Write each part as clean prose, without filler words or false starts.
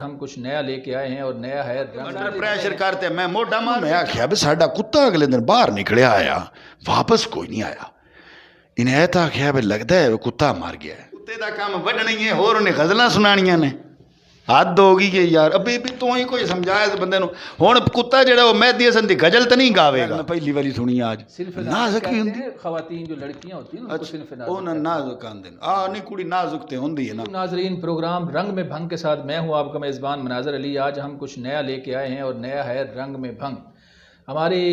हम कुछ नया लेके आए हैं और नया है रंग प्रेशर करते मैं मोटा मां मैं आख्या भी साडा कुत्ता अगले दिन बाहर निकलिया आया वापस कोई नहीं आया इन्हें ऐ तो आख्या भी लगता है कुत्ता मर गया है कुत्ते का काम वढ़ना ही है होर उन्हें गजलां सुनानियां ने हद हो गई कि यार अभी भी तू ही कोई समझाया इस बंदे हुण कुत्ता जेड़ा वो मेहदी हसन दी गजल तो नहीं गावेगा मैं पहली वाली सुनी आज सिर्फ नाजुक भी हुंदी खवातीन जो लड़कियां होती हैं उनको सिर्फ ओ नाजुक आंदे नहीं कुड़ी नाजुक ते हुंदी है ना। नाजरीन, प्रोग्राम रंग में भंग के साथ मैं हूं आपका मेज़बान मनाज़र अली। आज हम कुछ नया लेके आए हैं और नया है रंग में भंग। हमारी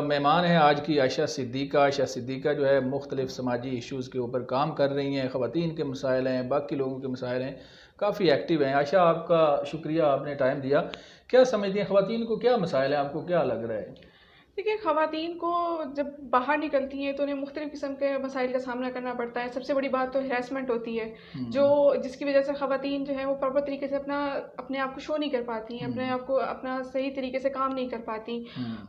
मेहमान है आज की आयशा सिद्दीक़ा। आयशा सिद्दीक़ा जो है मुख्तलिफ़ समाजी इश्यूज़ के ऊपर काम कर रही हैं, ख़वातीन के मसाइल हैं, बाकी लोगों के मसाइल हैं, काफ़ी एक्टिव हैं। आयशा, आपका शुक्रिया, आपने टाइम दिया। क्या समझती हैं ख़वातीन को क्या मसाइल हैं, आपको क्या लग रहा है? देखिए, ख़वातीन को जब बाहर निकलती हैं तो उन्हें मुख्तलिफ़ किस्म के मसाइल का सामना करना पड़ता है। सबसे बड़ी बात तो हैरेसमेंट होती है, जो जिसकी वजह से ख़वातीन जो है वो प्रॉपर तरीके से अपने आप को शो नहीं कर पाती हैं, अपने आप को अपना सही तरीके से काम नहीं कर पाती।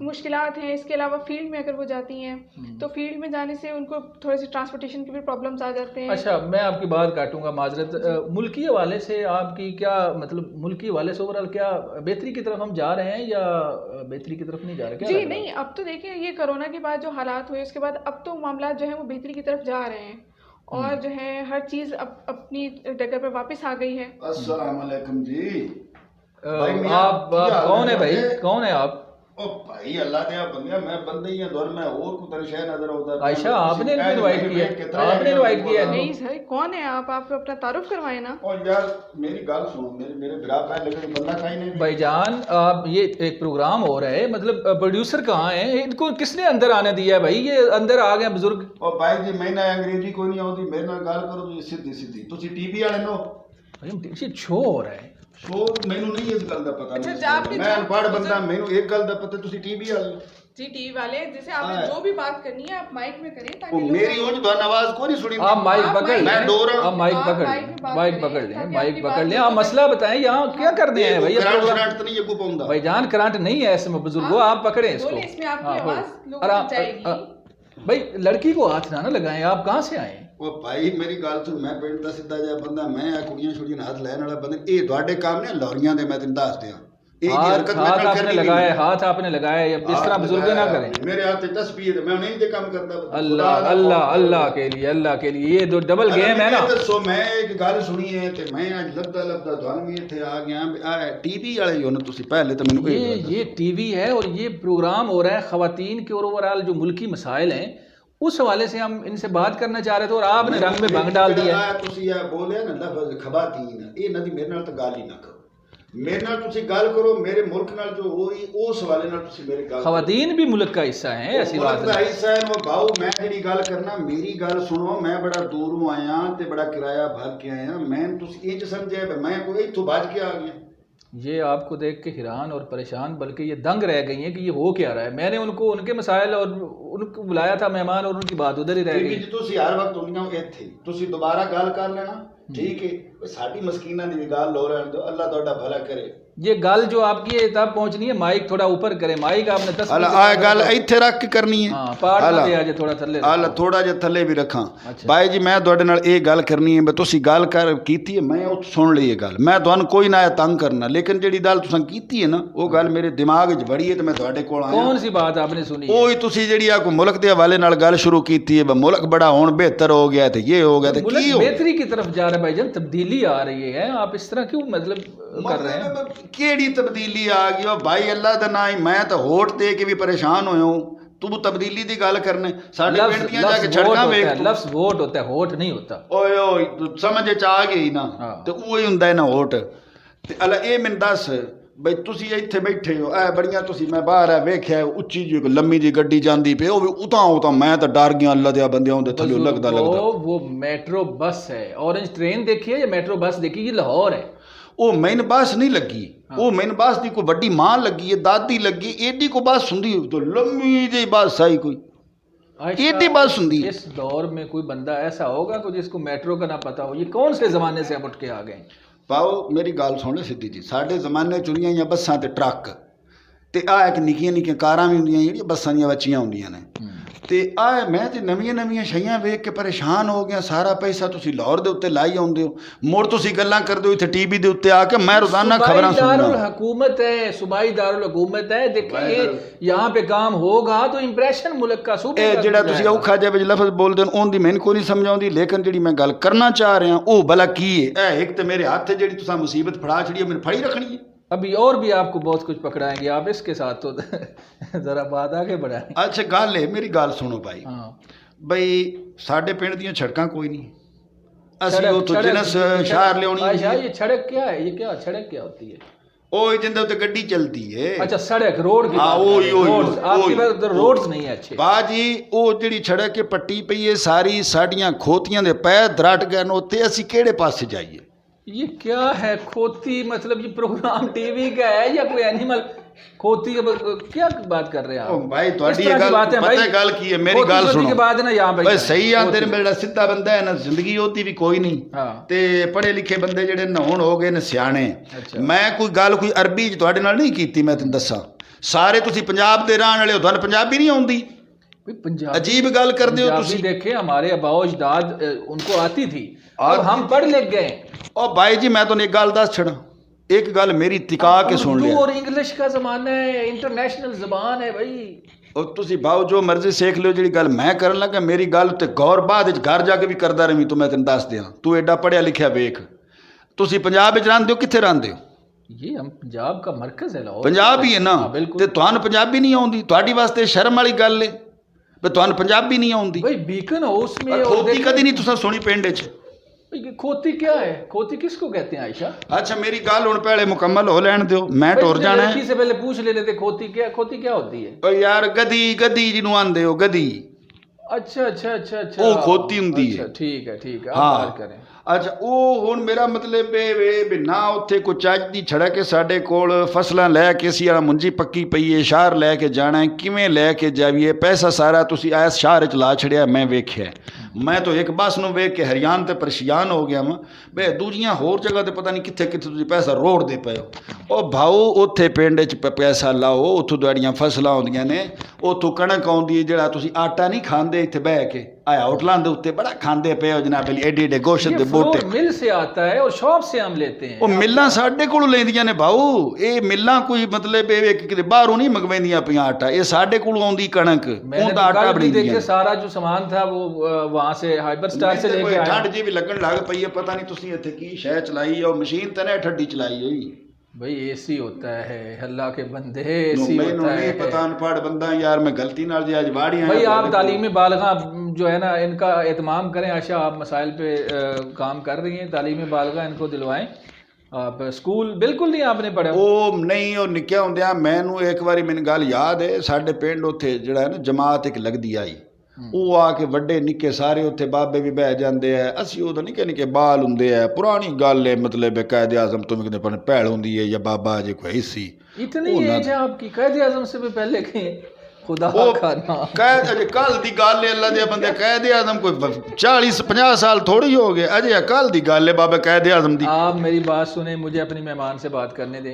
मुश्किलात हैं। इसके अलावा फील्ड में अगर वो जाती हैं तो फील्ड में जाने से उनको थोड़े से ट्रांसपोर्टेशन के भी प्रॉब्लम्स आ जाते हैं। अच्छा, मैं आपकी बात काटूंगा, माजरत। मुल्की हवाले से आपकी क्या मतलब, मुल्की हवाले से ओवरऑल क्या बेहतरी की तरफ हम जा रहे हैं या बेहतरी की तरफ नहीं जा रहे? क्या जी नहीं, अब तो देखिए ये कोरोना के बाद जो हालात हुए उसके बाद अब तो मामला जो है वो बेहतरी की तरफ जा रहे हैं और जो है हर चीज़ अपनी डगर पर वापस आ गई है। अस्सलाम वालेकुम जी। आप कौन है भाई, कौन है आप? ओ भाई अल्लाह दे बंदिया मैं बंदे ही दौर में और को तरह शय नजर होता है। आयशा, आपने इनको इनवाइट किया, आपने इनवाइट किया? नहीं सर, कौन है आप अपना तारुफ करवाए ना। और यार मेरी गाल सुनो, मेरे बिरा पे लेकिन बंदा कहीं नहीं। भाईजान, आप ये एक प्रोग्राम हो रहा है, मतलब प्रोड्यूसर कहाँ है? इनको किसने अंदर आने दिया है भाई? ये अंदर आ गए बुजुर्ग। और भाई जी मैं ना अंग्रेजी कोई नहीं आती, मेरे नाल गाल करो तो सीधी सीधी। तुसी टीवी वाले नो भाई शो हो रहा है। शो मैनू नहीं इस गल दा पता। अच्छा, मैं अनपढ़ बंदा, मैनू एक गल दा पता, तुसी टीवी वाले जी टीवी वाले जैसे आपने जो भी बात करनी है आप माइक में करें ताकि मेरी ओज तो आवाज को नहीं सुनी। आप माइक पकड़ लें, मैं डोर आप माइक पकड़ लें, माइक पकड़ लें, माइक पकड़ लें। आप मसला बताएं, यहाँ क्या करने हैं भाई? करंट नहीं ये को पाऊंगा भाईजान, करंट नहीं है इसमें बुजुर्गो, आप पकड़े इसको। इसमें आपकी आवाज लोगों तक जाएगी। भाई लड़की को हाथ ना लगाएं। आप कहाँ से आए? ओ भाई मेरी गल सुन, मैं पिंड दा सीधा जिहा बंदा, मैं आ कुड़ियां छुड़ियां हाथ लैन वाला बंदा। ये ਤੁਹਾਡੇ काम ने लौरियां दे, मैं तैਨੂੰ दस दियां। हाथ आपने लगाया, हाथ आपने लगाया, इस तरह बुजुर्ग ना करें। मेरे हाथ में तस्बीह है, मैं नहीं दे काम करता। अल्लाह अल्लाह अल्लाह के लिए, अल्लाह के लिए, ये जो डबल गेम है ना। दसो मैं एक गल सुनी है ते मैं आज लबदा लबदा ਤੁਹਾਨੂੰ भी ਇੱਥੇ आ गया। टीवी वाले ही हो ना तुसी, पहले तो मैंने ये टीवी है और ये प्रोग्राम हो रहा है ख़वातीन के और ओवरऑल जो मुल्की मसाइल हैं उस हवाले से हम इनसे बात करना चाह रहे थे और आपने रंग में भंग डाल दिया। तुसी ये बोले ना लफ्ज़ खवातीन, ये ना दी मेरे नाल तो गाल ही ना करो। मेरे नाल तुसी गल करो, मेरे मुल्क नाल जो होई उस हवाले नाल तुसी मेरी गल। खवातीन भी मुल्क का हिस्सा हैं, ऐसी बात मुल्क का हिस्सा है। वो भाऊ मैं जेडी गल करना, मेरी गल सुनो। मैं बड़ा दूरों आया ते बड़ा किराया भर के आया। मैं तुसी इंज समझे मैं कोई इथों भज के आ गया। ये आपको देख के हैरान और परेशान, बल्कि ये दंग रह गई हैं कि ये हो क्या रहा है। मैंने उनको उनके मसाइल और उनको बुलाया था मेहमान और उनकी बात उधर ही रह गई। तुसी हर वक्त दुनिया इत्थे तुसी दोबारा गल कर लेना, ठीक है? साडी मस्कीना दी गल हो रहन दो, अल्लाह तुहाडा भला करे। ये गल जो आपकी है तब पहुंचनी है, माइक थोड़ा ऊपर करे। माइक आपने 10 आ गल इत्थे रख के करनी है। हां, पार्ट ना दे आज थोड़ा थल्ले हां थोड़ा जे थल्ले भी रखां। भाई जी मैं तुहाडे नाल ये गल करनी है, तुसी गल कर कीती है, मैं उत सुन ली ये गल। मैं तुहानू कोई ना तंग करना, लेकिन जेडी गल तुसां कीती है ना वो गल मेरे दिमाग च बड़ी है ते मैं तुहाडे कोल आया। कौन सी बात आपने सुनी? ओही तुसी जेडी आ को मुल्क दे हवाले नाल गल शुरू कीती है, मुल्क बड़ा हुण बेहतर हो गया ते ये हो गया ते की हो बेहतरी की तरफ जा रहा है भाईजान, तब्दीली आ रही है। आप इस तरह क्यों मतलब कर रहे हैं? केड़ी तब्दीली आ गई? ओ भाई अल्लाह दा ना ही, मैं तो वोट दे के भी परेशान होया हूं, तू तब्दीली दी गल करने। साडे पिंड दियां जाके सड़कां वेख, लफ्ज़ वोट होता है, होट नहीं होता। ओए ओए समझ च आ गई ना, ते ओही हुंदा है ना वोट। ते अल्लाह ए मैनूं दस बई तुसी इत्थे बैठे हो, ऐ बड़ियां तुसी, मैं बाहर वेख्या उच्ची जी लम्मी जी गड्डी जांदी पे, ओह उतां उतां मैं तो डर गया। अल्लाह दे बंदे होंदे थल्ले लगदा वो मेट्रो बस है। ऑरेंज ट्रेन देखी है या मेट्रो बस देखी? ये लाहौर है। ਉਹ ਮੈਨੂੰ ਬੱਸ नहीं लगी, ਉਹ ਮੈਨੂੰ ਬੱਸ ਦੀ ਕੋਈ ਵੱਡੀ ਮਾਂ ਲੱਗੀ ਹੈ, ਦਾਦੀ ਲੱਗੀ, ਏਡੀ ਕੋ ਬੱਸ ਹੁੰਦੀ तो लम्मी जी बस आई कोई ਏਡੀ ਬੱਸ ਹੁੰਦੀ। इस दौर में कोई बंदा ऐसा होगा कि जिसको मेट्रो का ना पता हो? ये कौन से ज़माने से हम उठ के आ गए? पाओ मेरी गल सुन सिद्धी जी, साडे ज़माने चुनियां या बसां ते ट्रक ते आ एक निक्कियां निक्कियां कारां भी हुंदियां जेहड़ियां बसां दियां बच्चियां हुंदियां ने। ਤੇ ਆ ਮੈਂ ਤੇ ਨਵੀਆਂ ਸ਼ਈਆਂ ਵੇਖ ਕੇ ਪਰੇਸ਼ਾਨ ਹੋ ਗਿਆ। ਸਾਰਾ ਪੈਸਾ ਤੁਸੀਂ ਲਾਹੌਰ ਦੇ ਉੱਤੇ ਲਾਈ ਆਉਂਦੇ ਹੋ, ਮੁੜ ਤੁਸੀਂ ਗੱਲਾਂ ਕਰਦੇ ਹੋ ਇੱਥੇ ਟੀਵੀ ਦੇ ਉੱਤੇ ਆ ਕੇ। मैं रोजाना खबरां सुनना। हुकूमत है, सूबाई दारुल हुकूमत है। देखिए यहाँ पे काम होगा तो इंप्रेशन मुल्क का सूबे ਇਹ ਜਿਹੜਾ ਤੁਸੀਂ ਔਖਾ ਜਿਹਾ ਵਿੱਚ ਲਫ਼ਜ਼ ਬੋਲਦੇ ਹੋ ਉਹਦੀ ਮੈਨੂੰ ਕੋਈ ਨਹੀਂ ਸਮਝ ਆਉਂਦੀ, ਲੇਕਿਨ ਜਿਹੜੀ ਮੈਂ ਗੱਲ ਕਰਨਾ ਚਾਹ ਰਿਹਾ ਉਹ ਭਲਾ ਕੀ ਹੈ। ਇਹ ਇੱਕ ਤੇ ਮੇਰੇ ਹੱਥ ਜਿਹੜੀ ਤੁਸੀਂ ਮੁਸੀਬਤ ਫੜਾ ਛੜੀ ਮੈਨੂੰ ਫੜੀ ਰੱਖਣੀ है। अभी और भी आपको बहुत कुछ पकड़ाएंगे आप, इसके साथ तो जरा बात आगे बढ़ाएं। अच्छा गल है, मेरी गल सुनो भाई। हाँ बई साढ़े पिंड ਦੀਆਂ ਸੜਕਾਂ ਕੋਈ ਨਹੀਂ, ਅਸੀਂ ਉਥੋਂ ਜਿਨਸ ਸ਼ਹਿਰ ਲਿਆਉਣੀ है। ये सड़क क्या है, ये क्या सड़क क्या होती है? ਉਹ ਜਿੰਦੇ ਉੱਤੇ ਗੱਡੀ ਚੱਲਦੀ ਏ। अच्छा सड़क रोड की हाँ बात कर रहे हैं। ओही आपकी बात उधर रोड्स नहीं है अच्छे। ਬਾਜੀ ਉਹ ਜਿਹੜੀ ਸੜਕ ਕੇ ਪੱਟੀ ਪਈ ਏ ਸਾਰੀ ਸਾਡੀਆਂ ਖੋਤੀਆਂ ਦੇ ਪੈਰ ਦਰਟ ਗਏ ਨੇ ਉੱਤੇ, ਅਸੀਂ ਕਿਹੜੇ ਪਾਸੇ ਜਾਈਏ? ये क्या है खोती, मतलब ये प्रोग्राम टीवी का है या कोई एनिमल खोती? क्या बात कर रहे हैं ओ आप? भाई ਤੁਹਾਡੀ इस तरह की ਗੱਲ बातें ਪਤਾ भाई, ਗੱਲ ਕੀ ਹੈ, ਮੇਰੀ खोती ਗੱਲ शोती ਸੁਣੋ। के बाद ना यहाँ ਬਈ ਸਹੀ ਆਂਦੇ ਨੇ, ਮੇਰਾ ਸਿੱਧਾ ਬੰਦਾ ਹੈ ਨਾ, ਜ਼ਿੰਦਗੀ ਉਹਦੀ ਵੀ ਕੋਈ ਨਹੀਂ। हाँ ਤੇ ਪੜ੍ਹੇ ਲਿਖੇ ਬੰਦੇ ਜਿਹੜੇ ਨਹਾਉਣ ਹੋ ਗਏ ਨੇ ਸਿਆਣੇ। ਅੱਛਾ। ਮੈਂ ਕੋਈ ਗੱਲ ਕੋਈ ਅਰਬੀ ਚ ਤੁਹਾਡੇ ਨਾਲ ਨਹੀਂ ਕੀਤੀ। ਮੈਂ ਤੈਨੂੰ ਦੱਸਾਂ, ਸਾਰੇ ਤੁਸੀਂ ਪੰਜਾਬ ਦੇ ਰਹਿਣ ਵਾਲੇ ਹੋ, ਤੁਹਾਨੂੰ ਪੰਜਾਬੀ ਨਹੀਂ ਆਉਂਦੀ। पंजाबी अजीब गल कर दो पंजाबी देखे हमारे अबाओ अजदाद उनको आती थी, अब हम पढ़ लिख गए। ओ भाई जी मैं तुम्हें एक गल दस छड़ा, एक गल मेरी तिका के सुन लिया। और इंग्लिश का जमाना है, इंटरनेशनल जबान है भाई। और तुसी भाव जो मर्जी सीख लो, जी गल मैं करन लगा मेरी गल ते गौर बाद घर जाके भी करदा रही। तू मैं तेन दस दियां, तू एडा पढ़िया लिखिया वेख। तुसी पंजाब विच रहिंदे हो, कित्थे रहिंदे हो? ये हम पंजाब का मरकज है लाहौर। पंजाब ही है ना। बिल्कुल। ते तुहानू पंजाबी नहीं आउंदी, तुहाडी वास्ते शर्म वाली गल है भी तुहानू पंजाबी नहीं आउंदी। भाई बीकन हाउस में खोती कदी नहीं तुसा सुनी पिंड च? खोती क्या है? खोती किसको कहते हैं आयशा? अच्छा मेरी गल हुण पहले मुकम्मल हो लैण दियो, मैं टुर जाना है। से पहले पूछ ले लेते खोती क्या होती है? ओ यार गदी जिन्नू आंदे हो, गदी। अच्छा ਉਹ ਖੋਤੀ ਹੁੰਦੀ ਹੈ। ਠੀਕ ਹੈ ਹਾਂ ਬਾਤ ਕरें। ਅੱਛਾ ਉਹ ਹੁਣ ਮੇਰਾ ਮਤਲਬ ਇਹ ਵੇ ਵੀ ਨਾ ਉੱਥੇ ਕੋਈ ਚੱਜ ਦੀ ਸੜਕ ਹੈ ਸਾਡੇ ਕੋਲ, ਫਸਲਾਂ ਲੈ ਕੇ ਅਸੀਂ ਆ ਮੁੰਜੀ ਪੱਕੀ ਪਈ ਹੈ, ਸ਼ਹਿਰ ਲੈ ਕੇ ਜਾਣਾ ਹੈ, ਕਿਵੇਂ ਲੈ ਕੇ ਜਾਵੀਏ? ਪੈਸਾ ਸਾਰਾ ਤੁਸੀਂ ਇਸ ਸ਼ਹਿਰ 'ਚ ਲਾ ਛੜਿਆ, ਮੈਂ ਵੇਖਿਆ। ਮੈਂ ਤਾਂ ਇੱਕ ਬੱਸ ਨੂੰ ਵੇਖ ਕੇ ਹਰਿਆਣ ਤੇ ਪਰੇਸ਼ਾਨ ਹੋ ਗਿਆ ਵਾਂ ਬਈ ਦੂਜੀਆਂ ਹੋਰ ਜਗ੍ਹਾ ਤੇ ਪਤਾ ਨਹੀਂ ਕਿੱਥੇ ਤੁਸੀਂ ਪੈਸਾ ਰੋੜਦੇ ਪਏ ਹੋ। ਉਹ ਭਾਊ ਉੱਥੇ ਪਿੰਡ 'ਚ ਪੈਸਾ ਲਾਓ, ਉੱਥੋਂ ਤੁਹਾਡੀਆਂ ਫਸਲਾਂ ਆਉਂਦੀਆਂ ਨੇ, ਉੱਥੋਂ ਕਣਕ ਆਉਂਦੀ ਹੈ, ਜਿਹੜਾ ਤੁਸੀਂ ਆਟਾ ਨਹੀਂ ਖਾਂਦੇ ਇੱਥੇ ਬਹਿ ਕੇ ਆਇਆ ਹੋਟਲਾਂ ਦੇ ਉੱਤੇ ਬੜਾ ਖਾਂਦੇ ਪਏ ਹੋ ਜਨਾਬ, ਐਡੇ ਐਡੇ ਗੋਸ਼ਤ ਦੇ ਬੂਟੇ। मिल से आता है और शॉप से हम लेते हैं। ਉਹ ਮਿੱਲਾਂ ਸਾਡੇ ਕੋਲੋਂ ਲੈਂਦੀਆਂ ਨੇ ਭਾਊ, ਇਹ ਮਿੱਲਾਂ ਕੋਈ ਮਤਲਬ ਇਹ ਕਿਤੇ ਬਾਹਰੋਂ ਨਹੀਂ ਮੰਗਵਾਉਂਦੀਆਂ ਪਈਆਂ ਆਟਾ, ਇਹ ਸਾਡੇ ਕੋਲੋਂ ਆਉਂਦੀ ਕਣਕ, ਉਹਦਾ ਆਟਾ ਬਣੀ देखिए सारा जो सामान था वो वहाँ से हाइपर स्टार से लेके आए। ਠੰਡ ਜੀ ਵੀ ਲੱਗਣ ਲੱਗ ਪਈ ਹੈ, ਪਤਾ ਨਹੀਂ ਤੁਸੀਂ ਇੱਥੇ ਕੀ ਸ਼ੈ ਚਲਾਈ ਹੈ, ਮਸ਼ੀਨ ਤਾਂ ਨਾ ਠੱਡੀ ਚਲਾਈ ਹੋਈ। भाई एसी होता है, अल्लाह के बंदे एसी होता है। नहीं पता अनपढ़ बंदा यार, मैं गलती नाल जी आज बाड़ी भाई आप तालीम बालगा जो है ना इनका एहतमाम करें। आशा आप मसाइल पे काम कर रही हैं, तालीम बालगा इनको दिलवाएं। आप स्कूल बिल्कुल नहीं आपने पढ़ा? ਉਹ ਨਹੀਂ, ਉਹ ਨਿੱਕਿਆ ਹੁੰਦਿਆਂ ਮੈਨੂੰ ਇੱਕ ਵਾਰੀ ਮੈਨੂੰ ਗੱਲ ਯਾਦ ਹੈ, ਸਾਡੇ ਪਿੰਡ ਉੱਥੇ ਜਿਹੜਾ ਹੈ ਨਾ ਜਮਾਤ ਇੱਕ ਲੱਗਦੀ ਆਈ, ਉਹ ਆ ਕੇ ਵੱਡੇ ਨਿੱਕੇ ਸਾਰੇ ਉੱਥੇ ਬਾਬੇ ਵੀ ਬਹਿ ਜਾਂਦੇ ਆ, ਅਸੀਂ ਉਦੋਂ ਨਿੱਕੇ ਨਿੱਕੇ ਬਾਲ ਹੁੰਦੇ ਆ, ਪੁਰਾਣੀ ਗੱਲ ਹੈ, ਮਤਲਬ ਕਾਇਦ ਆਜ਼ਮ ਤੋਂ ਵੀ ਕਿਤੇ ਪਨ ਭੈਲ ਹੁੰਦੀ ਹੈ ਜਾਂ ਬਾਬਾ ਜੇ ਕੋਈ ਸੀ। इतनी एज है आपकी, कायद आजम से भी पहले के खुदा का नाम। कैद अजे कल दी गल है, अल्लाह दे बंदे कैद आजम कोई 40-50 साल थोड़ी हो गए, अजे कल दी गल है बाबा कैद आजम दी। आप मेरी बात सुने, मुझे अपनी मेहमान से बात करने दें।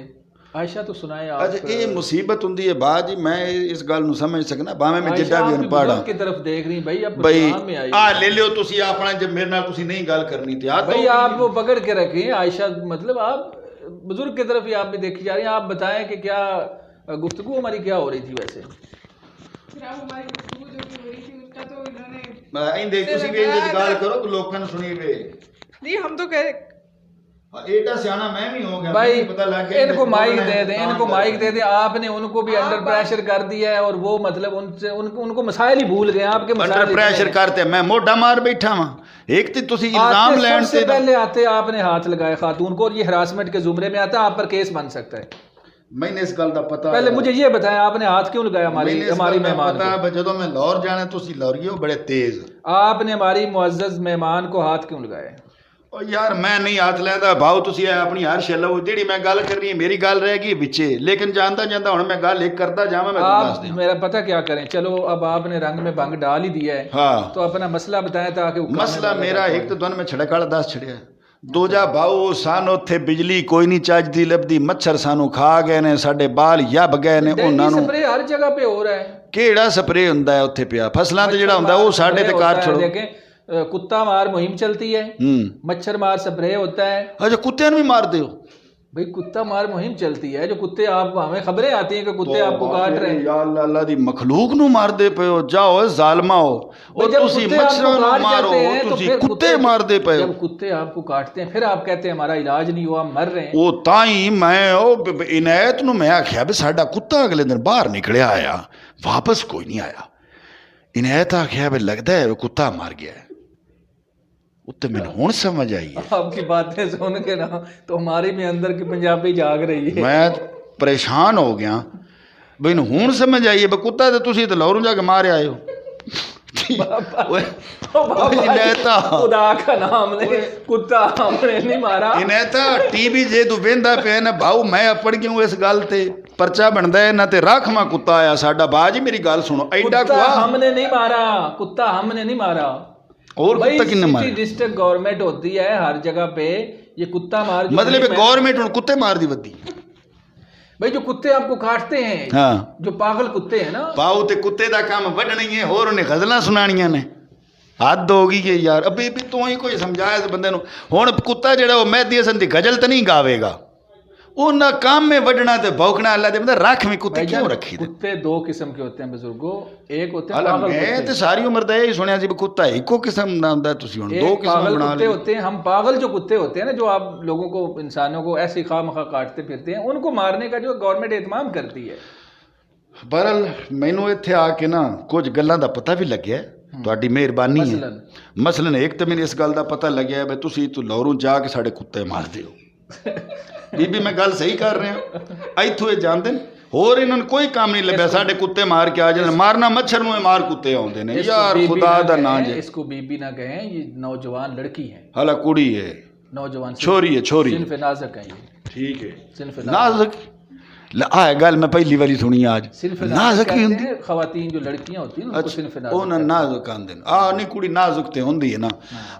आयशा तो सुनाए आप। अच्छा ये मुसीबत हुंदी है बाजी, मैं इस गल नु समझ सकना, भाਵੇਂ मैं जिद्दा भी अनपढ़ की तरफ देख रही भाई, अब भाई प्रोग्राम में आई आ ले लियो तुसी अपना, जब मेरे नाल तुसी नहीं गल करनी थी यार भाई आप वो पकड़ के रखें। आयशा मतलब आप बुजुर्ग की तरफ ही आप भी देखी जा रही हैं। आप बताएं कि क्या गुफ्तगू हमारी क्या हो रही थी? वैसे हमारी गुफ्तगू जो भी हो रही थी उसका तो इन्होंने इंदे तुसी भी इंदे गल करो कि लोकां नु सुनी वे। नहीं, हम तो कह एटा सियाना मैं भी हो गया भाई, पता लग गया इनको माइक दे दें, इनको माइक दे दें। आपने उनको भी अंडर प्रेशर कर दिया है और वो मतलब उनसे उनको मसाइल ही भूल गए। आपके अंडर प्रेशर करते मैं मोटा मार बैठा वहां, एक तो तुसी इल्जाम लैंड से पहले आते आपने हाथ लगाए खातून को, और ये हरासमेंट के जुमरे में आता है, आप पर केस बन सकता है। मैंने इस गल दा पता, पहले मुझे ये बताएं आपने हाथ क्यों लगाया हमारी मेहमान को? जदों मैं लाहौर जाना तुसी लाहौरी हो बड़े तेज, आपने हमारी मुअज़्ज़ज़ मेहमान को हाथ क्यों लगाया? ओ यार मैं नहीं हाथ लैंदा भाव, तुसी अपनी हर शे लो, जेड़ी मैं गल कर रही है मेरी गल रहेगी विचे, लेकिन जानदा जानदा हुण मैं गल एक करदा जावां, मैं आप मेरा पता क्या करें। चलो अब आपने रंग में भंग डाल ही दिया है, हाँ तो अपना मसला बताएं ताकि मसला मेरा एक तो दोनों में छड़काड़ा दस छड़िया ਦੂਜਾ ਭਾਊ ਸਾਨੂੰ ਉੱਥੇ ਬਿਜਲੀ ਕੋਈ ਨਹੀਂ ਚੱਜਦੀ ਲੱਭਦੀ, ਮੱਛਰ ਸਾਨੂੰ ਖਾ ਗਏ ਨੇ, ਸਾਡੇ ਬਾਲ ਯੱਬ ਗਏ ਨੇ। ਉਹਨਾਂ ਨੂੰ ਸਪਰੇ ਹਰ ਜਗ੍ਹਾ पे हो रहा है। ਕਿਹੜਾ ਸਪਰੇ ਹੁੰਦਾ ਹੈ ਉੱਥੇ ਪਿਆ? ਫਸਲਾਂ ਤੇ ਜਿਹੜਾ ਹੁੰਦਾ ਉਹ ਸਾਡੇ ਤੇ ਕਾਰ ਛੋੜੋ। कुत्ता मार मुहिम चलती है, मच्छर मार स्प्रे होता है। अच्छा कुत्ते भी मार दो भाई? कुत्ता मार मुहिम चलती है, जो कुत्ते आप हमें खबरें आती हैं कि कुत्ते आपको काट रहे हैं। या अल्लाह दी मखलूक नु मार दे पे हो, जाओ जालमा हो, और तुसी मच्छरों नु मारो, तुसी कुत्ते मार दे पे हो। जब कुत्ते आपको काटते हैं फिर आप कहते हैं हमारा इलाज नहीं हुआ, मर रहे हैं। वो ताई मैं ओ इनायत नु मैं आख्या भी साडा कुत्ता अगले दिन बाहर निकलिया आया, वापस कोई नहीं आया। इनायत आख्या भी लगता है कुत्ता मार गया है। उत्ते मैंने हुण समझ आई है। आपकी बातें सुन के ना तो हमारी भी अंदर की पंजाबी जाग रही है। मैं परेशान हो गया बई हुण समझ आई है। कुत्ता तो तुसी तो लाहौरों जाके मारे आए हो। खुदा का नाम ले, कुत्ता हमने नहीं मारा। इनेता टीवी जे तू वेंदा पे ना भाऊ मैं अपड़ क्यों इस गल ते परचा बनदा है ना ते राखमा कुत्ता आया साडा। बाजी मेरी गल सुनो, एडा कुत्ता हमने नहीं मारा, कुत्ता हमने नहीं मारा। और कुत्ता किन्ने मारा? डिस्ट्रिक्ट गवर्नमेंट होती है हर जगह पे, ये कुत्ता मार मतलब गवर्नमेंट हुण कुत्ते मार दी वदी। भाई जो कुत्ते आपको काटते हैं, हाँ जो पागल कुत्ते हैं ना, पाओ ते कुत्ते दा काम वढना ही है, होर उन्हें गजलां सुनाणियां ने। हद हो गई है यार। अभी भी तू ही कोई समझाया इस बंदे नु। हुण कुत्ता जेड़ा वो मेहदी हसन दी गजल तो नहीं गावेगा, उन्हें काम में वढना ते भौंकना। अल्लाह दे बंदे रख में कुत्ते क्यों रखी दे? कुत्ते दो किस्म के होते हैं बुजुर्गो, एक होते हैं पागल कुत्ते। मैं तो सारी उम्र दा यही सुनिया सी कुत्ता इको किस्म दा हुंदा, तुसी हुण दो किस्म बना कुत्ते होते हैं। हम पागल जो कुत्ते होते हैं ना, जो आप लोगों को, इंसानों को ऐसे खामखा काटते फिरते हैं, उनको मारने का जो गवर्नमेंट एहतमाम करती है। बहरहाल मैनू इत्थे आके ना कुछ गल्लां दा पता भी लग्या, तुहाडी मेहरबानी है। मसलन एक तो मैंने इस गल दा पता लग्या है तुसी तो लाहौरों जाके साडे कुत्ते मारदे हो। बीबी मैं गल सही कर रहा। इत्थों ये जानते हैं, होर इन्होंने कोई काम नहीं लभ्या, साडे कुत्ते मार के आ जाने। मारना मच्छर नूं मार कुत्ते आउंदे ने यार, खुदा दा नाम जे। इसको बीबी ना कहें, ये नौजवान लड़की है। हाला कुड़ी है, नौजवान छोरी है, छोरी सिनफ नाज़ुक है ये। ठीक है, सिनफ नाजुक। आ गल मैं पहली वाली सुनी आज। नाजुक ही हुंदी खवातीन जो लड़कियां होती हैं उनको सिनफ नाज़ुक। ओना नाजुक आंदे ने। नहीं कुड़ी नाजुक ते हुंदी है ना।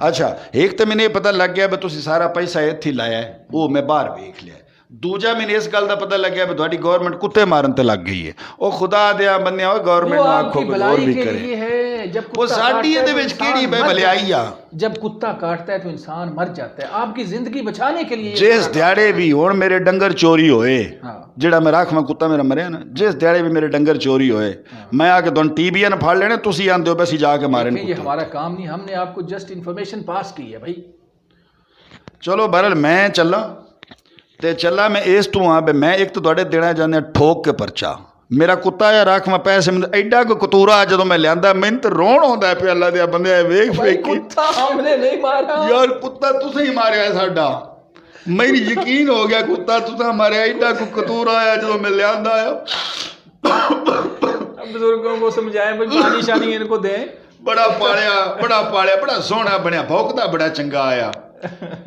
अच्छा एक तो मैंने पता लग गया भी तुसी सारा पैसा इत्थे लाया है, वो मैं बाहर वेख लिया। दूजा मैंने इस गल का पता लग्या भी तुहाडी गवर्नमेंट कुत्ते मारन ते लग गई है। ओ खुदा दिया बंदिया, ओ गवर्नमेंट ना आखो कोई और भी करे। जब वो साडी दे विच केड़ी भलाई आ? जब कुत्ता काटता है तो इंसान मर जाता है। आपकी जिंदगी बचाने के लिए जिस दिहाड़े भी हुण मेरे डंगर चोरी होए, जेड़ा मैं राखवा कुत्ता मेरा मरिया ना, जिस दिहाड़े भी मेरे डंगर चोरी होए, मैं आके तुहानू टीबीएन फाड़ लेने, तुसी आंदे हो बस जाके मारन। ये हमारा काम नहीं, हमने आपको जस्ट इन्फॉर्मेशन पास की है भाई। चलो बहरहाल मैं चला ते चला मैं इस तू हाँ मैं एक तो तुहाडे देना चाहते ठोक के परचा। मेरा कुत्ता या रख मैं पैसे एडा कोई कतूरा जो मैं लिया, मैंने तो रोन आंदा पे। अल्लाह दे बंदे वेख वेख कुत्ता हमने नहीं मारा यार, कुत्ता तुसें ही मारिया है साडा। मेरी यकीन हो गया कुत्ता तुसा मारिया, एडा कोई कतूरा आया जो मैं लिया आया। बुजुर्गों को समझाएं भाई, पानी शानी इनको दें। बड़ा पालिया, बड़ा सोहना बनया, भौंकदा बड़ा चंगा आया।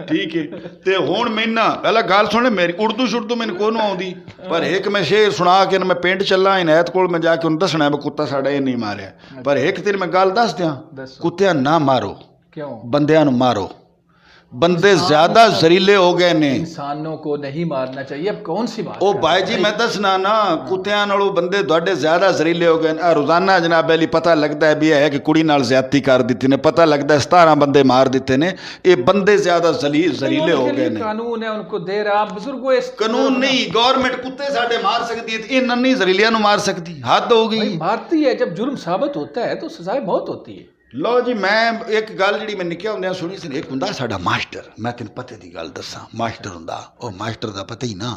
ठीक है ते हुण मैनू ना पहला गल सुन, मेरी उर्दू शुर्दू मैनू कोई आउंदी, पर एक मैं शेर सुना के मैं पिंड चला इनायत कोल, मैं जाके उन्हें दसना है कुत्ता साडा ये नहीं मारिया। पर एक तेरी मैं गल दस दियां, कुत्तियां ना मारो, क्यों? बंदियां नूं मारो। बंदे ज्यादा जहरीले हो गए ने, इंसानों को नहीं मारना चाहिए। अब कौन सी बात? ओ भाई जी मैं दसना ना, कुत्तियां नालों बंदे तुहाडे ज्यादा जहरीले हो गए। रोजाना जनाब अली पता लगता है भी है कि कुड़ी नाल ज्यादती कर दी ने, पता लगता है 17 बंदे मार दिते ने। ये बंदे ज्यादा जहरीले हो गए ने। कानून है उनको दे रहा। बुजुर्गों इस कानून नहीं, गवर्नमेंट कुत्ते साडे मार सकती है, ये नन्ही जहरीलियां नूं मार सकती? हद हो गई। मारती है, जब जुर्म साबित होता है तो सजाएं बहुत होती है। लो जी मैं एक गल जी मैं निक्के होंदे सुनी सी, एक हुंदा साडा मास्टर, मैं तेन पते दी गल दसां, मास्टर हुंदा, ओ मास्टर दा पता ही ना,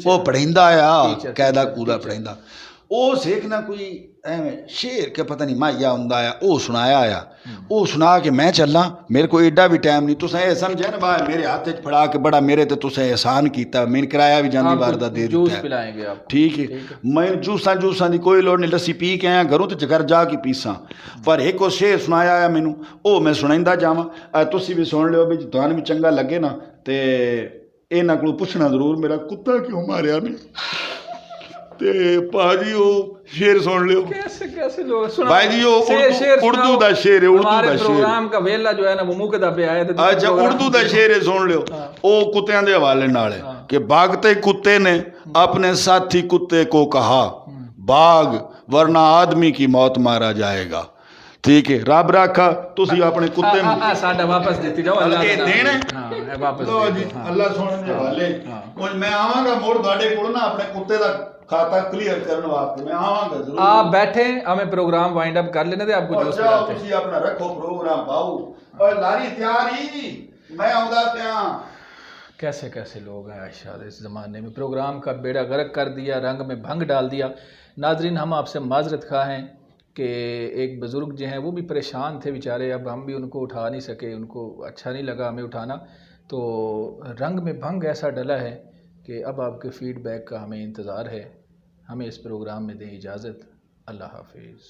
वो पढ़ाइंदा आ कायदा कूदा पढ़ाइंदा। ओ सेखना कोई एवें शेर के पता नहीं माइया हुंदा आ, ओ सुनाया आया, ओ सुना के मैं चला। मेरे को एडा भी टाइम नहीं, तुसें ये समझे ना भाई मेरे हाथ च फड़ा के बड़ा मेरे ते तुसें एहसान कीता, मैंने किराया भी जांदी बार दा दे दित्ता है। ठीक है, मैं जूसां दी कोई लोड़ नहीं, लस्सी पी के आया घरों ते घर जा के पीसां। पर एक और शेर सुनाया आया मैनू, ओ मैं सुनाइंदा जावां, तुसी भी सुन लियो भी तुहानू भी चंगा लगे ना, ते इन्हां कोलों पुछना जरूर मेरा कुत्ता क्यों मारिया नहीं। ते भाजी वो शेर सुन लियो। कैसे कैसे लोग सुना भाई जी वो उर्दू दा शेर है, उर्दू दा शेर। प्रोग्राम का वेला जो है ना वो मुकदा पे आया। अच्छा उर्दू दा शेर है, सुन लियो। ओ कुत्तियां दे हवाले नाल है कि भागते कुत्ते ने अपने साथी कुत्ते को कहा भाग वरना आदमी की मौत मारा जाएगा। ठीक है, रब रखा तुसी अपने कुत्ते साडा वापस देती जाओ अल्लाह के देने। हां वापस लो जी अल्लाह सुनने दे हवाले। हुन मैं आवांगा मोड़ ਤੁਹਾਡੇ ਕੋਲ ना अपने कुत्ते दा खाता क्लियर करने वास्ते मैं आवांगा जरूर। आप बैठे हमें प्रोग्राम वाइंड अप कर लेने दे, आपको जूस पिलाते हैं। तुसी अपना रखो प्रोग्राम पाओ और लारी तैयार ही मैं आउंदा पिया। कैसे कैसे लोग हैं आयशा, इस ज़माने में प्रोग्राम का बेड़ा गर्क कर दिया, रंग में भंग डाल दिया। नाजरीन हम आपसे माजरत खा हैं कि एक बुज़ुर्ग जो हैं वो भी परेशान थे बेचारे, अब हम भी उनको उठा नहीं सके, उनको अच्छा नहीं लगा हमें उठाना, तो रंग में भंग ऐसा डला है कि अब आपके फ़ीडबैक का हमें इंतज़ार है। हमें इस प्रोग्राम में दें इजाज़त। अल्लाह हाफिज़।